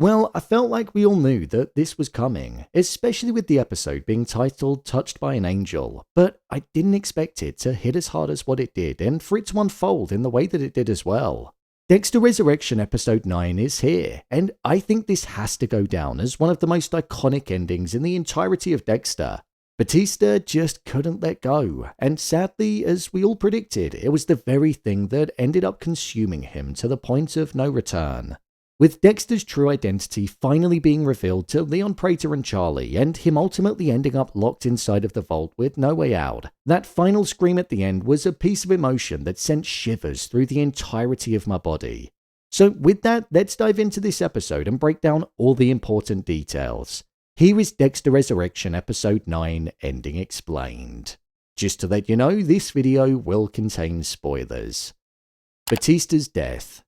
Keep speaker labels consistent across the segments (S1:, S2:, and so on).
S1: Well, I felt like we all knew that this was coming, especially with the episode being titled Touched by an Angel, but I didn't expect it to hit as hard as what it did and for it to unfold in the way that it did as well. Dexter Resurrection episode 9 is here, and I think this has to go down as one of the most iconic endings in the entirety of Dexter. Batista just couldn't let go, and sadly, as we all predicted, it was the very thing that ended up consuming him to the point of no return. With Dexter's true identity finally being revealed to Leon Prater and Charley, and him ultimately ending up locked inside of the vault with no way out, that final scream at the end was a piece of emotion that sent shivers through the entirety of my body. So with that, let's dive into this episode and break down all the important details. Here is Dexter Resurrection episode 9 Ending Explained. Just to let you know, this video will contain spoilers. Batista's death.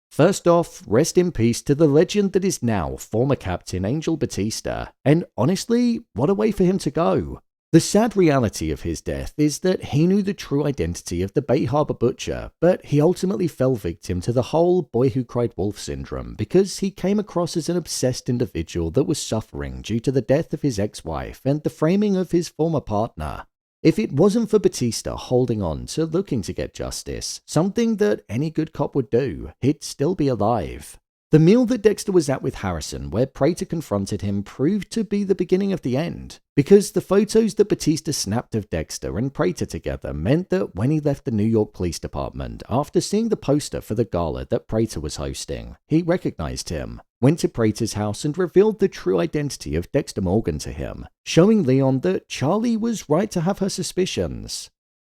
S1: First off, rest in peace to the legend that is now former Captain Angel Batista, and honestly, what a way for him to go. The sad reality of his death is that he knew the true identity of the Bay Harbour Butcher, but he ultimately fell victim to the whole boy who cried wolf syndrome because he came across as an obsessed individual that was suffering due to the death of his ex-wife and the framing of his former partner. If it wasn't for Batista holding on to looking to get justice, something that any good cop would do, he'd still be alive. The meal that Dexter was at with Harrison, where Prater confronted him, proved to be the beginning of the end, because the photos that Batista snapped of Dexter and Prater together meant that when he left the New York Police Department, after seeing the poster for the gala that Prater was hosting, he recognized him, went to Prater's house and revealed the true identity of Dexter Morgan to him, showing Leon that Charley was right to have her suspicions.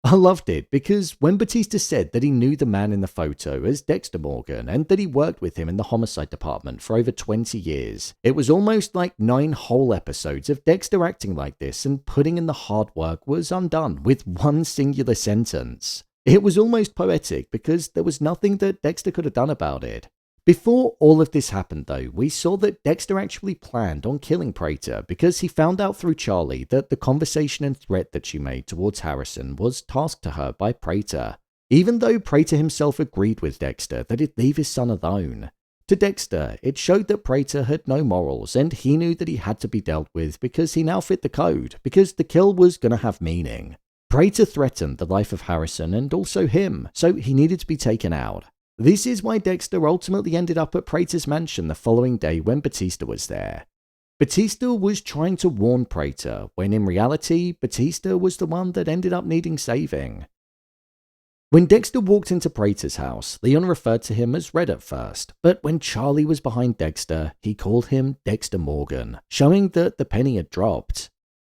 S1: I loved it because when Batista said that he knew the man in the photo as Dexter Morgan and that he worked with him in the homicide department for over 20 years, it was almost like 9 whole episodes of Dexter acting like this and putting in the hard work was undone with one singular sentence. It was almost poetic because there was nothing that Dexter could have done about it. Before all of this happened though, we saw that Dexter actually planned on killing Prater because he found out through Charley that the conversation and threat that she made towards Harrison was tasked to her by Prater, even though Prater himself agreed with Dexter that he'd leave his son alone. To Dexter, it showed that Prater had no morals and he knew that he had to be dealt with because he now fit the code, because the kill was gonna have meaning. Prater threatened the life of Harrison and also him, so he needed to be taken out. This is why Dexter ultimately ended up at Prater's mansion the following day when Batista was there. Batista was trying to warn Prater, when in reality, Batista was the one that ended up needing saving. When Dexter walked into Prater's house, Leon referred to him as Red at first, but when Charley was behind Dexter, he called him Dexter Morgan, showing that the penny had dropped.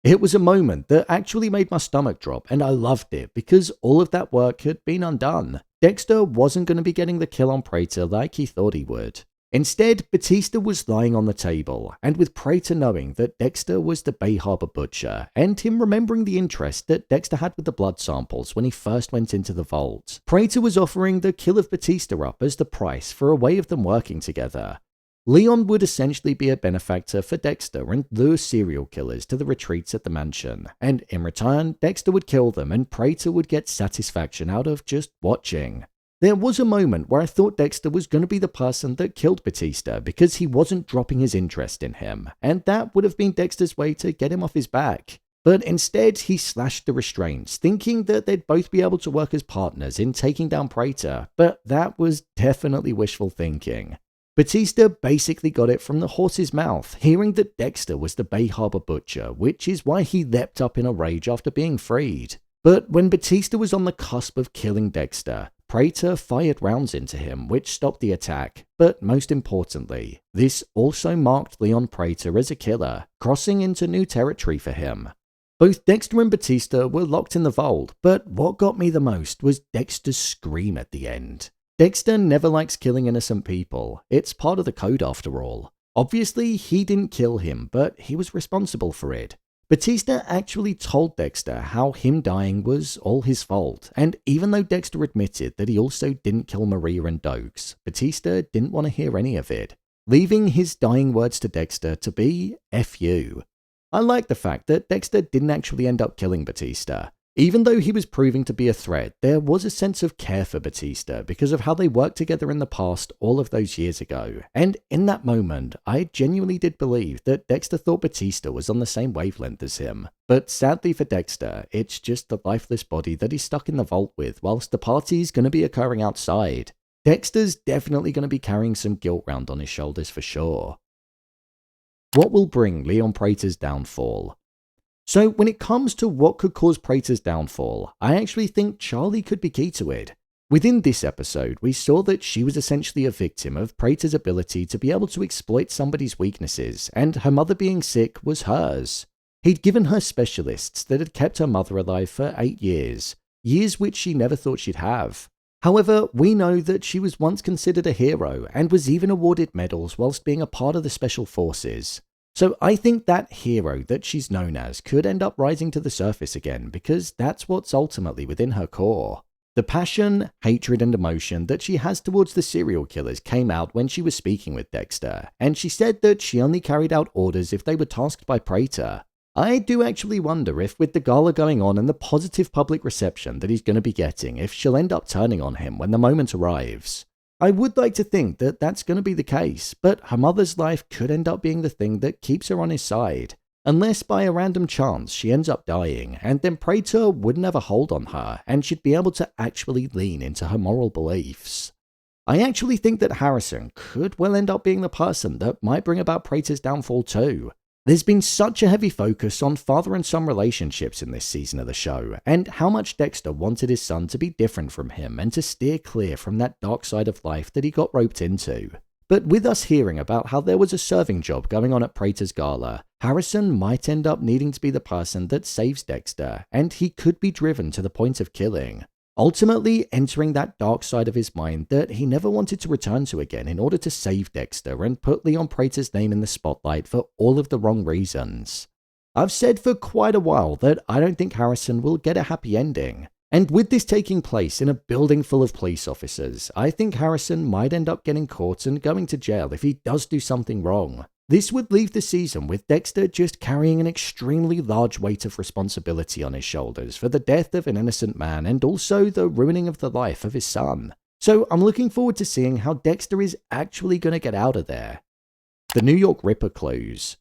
S1: It was a moment that actually made my stomach drop, and I loved it because all of that work had been undone. Dexter wasn't going to be getting the kill on Prater like he thought he would. Instead, Batista was lying on the table, and with Prater knowing that Dexter was the Bay Harbour Butcher, and him remembering the interest that Dexter had with the blood samples when he first went into the vault, Prater was offering the kill of Batista up as the price for a way of them working together. Leon would essentially be a benefactor for Dexter and lure serial killers to the retreats at the mansion, and in return, Dexter would kill them and Prater would get satisfaction out of just watching. There was a moment where I thought Dexter was going to be the person that killed Batista because he wasn't dropping his interest in him, and that would have been Dexter's way to get him off his back. But instead, he slashed the restraints, thinking that they'd both be able to work as partners in taking down Prater, but that was definitely wishful thinking. Batista basically got it from the horse's mouth, hearing that Dexter was the Bay Harbour Butcher, which is why he leapt up in a rage after being freed. But when Batista was on the cusp of killing Dexter, Prater fired rounds into him, which stopped the attack. But most importantly, this also marked Leon Prater as a killer, crossing into new territory for him. Both Dexter and Batista were locked in the vault, but what got me the most was Dexter's scream at the end. Dexter never likes killing innocent people. It's part of the code after all. Obviously, he didn't kill him, but he was responsible for it. Batista actually told Dexter how him dying was all his fault, and even though Dexter admitted that he also didn't kill Maria and Dokes, Batista didn't want to hear any of it, leaving his dying words to Dexter to be F you. I like the fact that Dexter didn't actually end up killing Batista. Even though he was proving to be a threat, there was a sense of care for Batista because of how they worked together in the past all of those years ago. And in that moment, I genuinely did believe that Dexter thought Batista was on the same wavelength as him. But sadly for Dexter, it's just the lifeless body that he's stuck in the vault with whilst the party's going to be occurring outside. Dexter's definitely going to be carrying some guilt round on his shoulders for sure. What will bring Leon Prater's downfall? So when it comes to what could cause Prater's downfall, I actually think Charley could be key to it. Within this episode, we saw that she was essentially a victim of Prater's ability to be able to exploit somebody's weaknesses, and her mother being sick was hers. He'd given her specialists that had kept her mother alive for 8 years, years which she never thought she'd have. However, we know that she was once considered a hero and was even awarded medals whilst being a part of the Special Forces. So I think that hero that she's known as could end up rising to the surface again because that's what's ultimately within her core. The passion, hatred and emotion that she has towards the serial killers came out when she was speaking with Dexter, and she said that she only carried out orders if they were tasked by Prater. I do actually wonder if with the gala going on and the positive public reception that he's going to be getting, if she'll end up turning on him when the moment arrives. I would like to think that that's going to be the case, but her mother's life could end up being the thing that keeps her on his side. Unless by a random chance she ends up dying, and then Prater wouldn't have a hold on her, and she'd be able to actually lean into her moral beliefs. I actually think that Harrison could well end up being the person that might bring about Prater's downfall too. There's been such a heavy focus on father and son relationships in this season of the show, and how much Dexter wanted his son to be different from him and to steer clear from that dark side of life that he got roped into. But with us hearing about how there was a serving job going on at Prater's Gala, Harrison might end up needing to be the person that saves Dexter, and he could be driven to the point of killing. Ultimately entering that dark side of his mind that he never wanted to return to again in order to save Dexter and put Leon Prater's name in the spotlight for all of the wrong reasons. I've said for quite a while that I don't think Harrison will get a happy ending. And with this taking place in a building full of police officers, I think Harrison might end up getting caught and going to jail if he does do something wrong. This would leave the season with Dexter just carrying an extremely large weight of responsibility on his shoulders for the death of an innocent man and also the ruining of the life of his son. So I'm looking forward to seeing how Dexter is actually going to get out of there. The New York Ripper clues.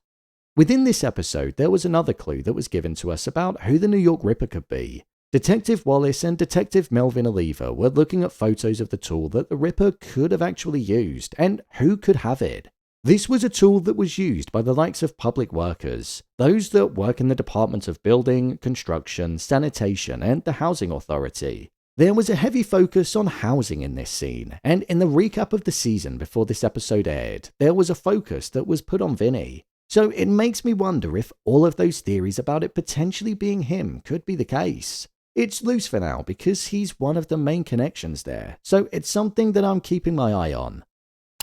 S1: Within this episode, there was another clue that was given to us about who the New York Ripper could be. Detective Wallace and Detective Melvin Oliva were looking at photos of the tool that the Ripper could have actually used, and who could have it. This was a tool that was used by the likes of public workers, those that work in the Department of Building, Construction, Sanitation, and the Housing Authority. There was a heavy focus on housing in this scene, and in the recap of the season before this episode aired, there was a focus that was put on Vinny. So it makes me wonder if all of those theories about it potentially being him could be the case. It's loose for now because he's one of the main connections there, so it's something that I'm keeping my eye on.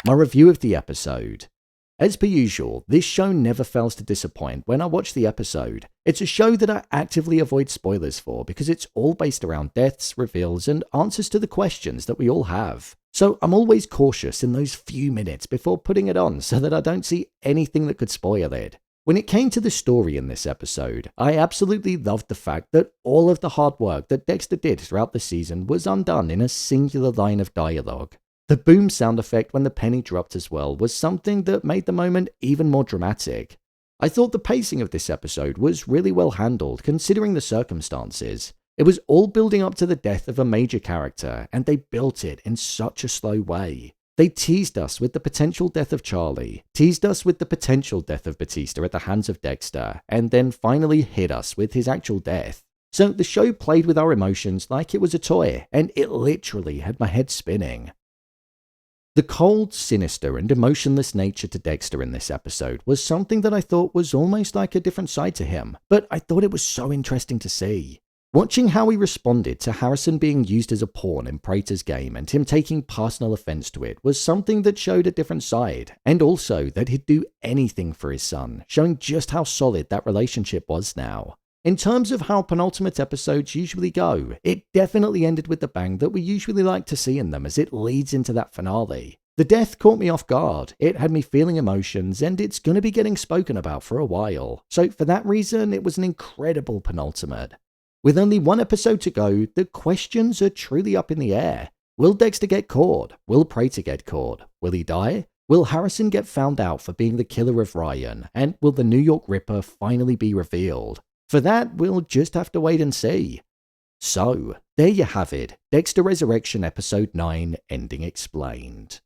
S1: My review of the episode. As per usual, this show never fails to disappoint when I watch the episode. It's a show that I actively avoid spoilers for because it's all based around deaths, reveals, and answers to the questions that we all have. So I'm always cautious in those few minutes before putting it on so that I don't see anything that could spoil it. When it came to the story in this episode, I absolutely loved the fact that all of the hard work that Dexter did throughout the season was undone in a singular line of dialogue. The boom sound effect when the penny dropped as well was something that made the moment even more dramatic. I thought the pacing of this episode was really well handled considering the circumstances. It was all building up to the death of a major character, and they built it in such a slow way. They teased us with the potential death of Charley, teased us with the potential death of Batista at the hands of Dexter, and then finally hit us with his actual death. So the show played with our emotions like it was a toy, and it literally had my head spinning. The cold, sinister, and emotionless nature to Dexter in this episode was something that I thought was almost like a different side to him, but I thought it was so interesting to see. Watching how he responded to Harrison being used as a pawn in Prater's game and him taking personal offense to it was something that showed a different side, and also that he'd do anything for his son, showing just how solid that relationship was now. In terms of how penultimate episodes usually go, it definitely ended with the bang that we usually like to see in them as it leads into that finale. The death caught me off guard, it had me feeling emotions, and it's going to be getting spoken about for a while. So for that reason, it was an incredible penultimate. With only one episode to go, the questions are truly up in the air. Will Dexter get caught? Will Prater get caught? Will he die? Will Harrison get found out for being the killer of Ryan? And will the New York Ripper finally be revealed? For that, we'll just have to wait and see. So, there you have it, Dexter Resurrection Episode 9, Ending Explained.